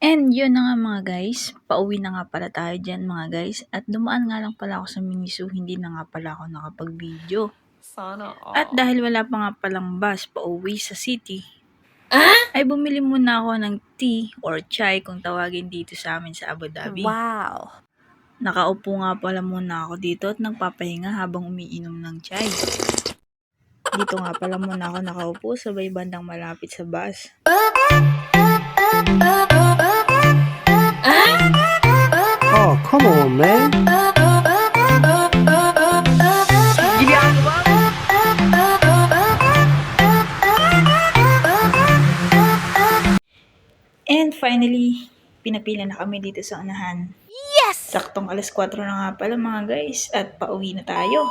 And yun na nga mga guys, pauwi na nga pala tayo dyan mga guys. At dumaan nga lang pala ako sa Miniso, hindi na nga pala ako nakapag-video. Sana all. At dahil wala pa nga palang bus pauwi sa city, ay bumili muna ako ng tea or chai kung tawagin dito sa amin sa Abu Dhabi. Wow. Nakaupo nga pala muna ako dito at nagpapahinga habang umiinom ng chai. Dito nga pala muna ako nakaupo sabay bandang malapit sa bus. Oh, come on, man. And finally, pinapila na kami dito sa unahan. Yes! Saktong alas 4 na nga pala mga guys at pauwi na tayo.